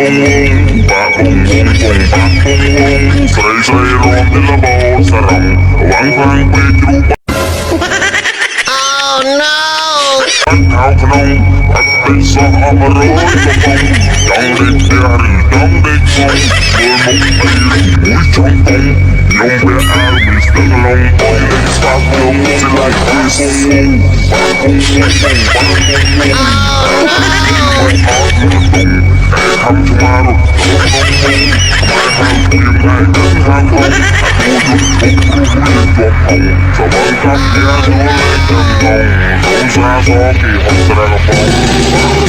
bông bạc bông bông bông bạc bông bông sợi sợi rom de la bao sarang wang fang pe tru Oh no! hao khong bắt tay so amaro bông dòng lên tiari dòng lên bông môi mông ay mũi trong bông nhung be armis tưng long bông lên sạc lông chỉ lại this bạc bông bông bông bạc bông bông Hãy subscribe cho kênh Ghiền Mì Gõ để không bỏ lỡ những video hấp dẫn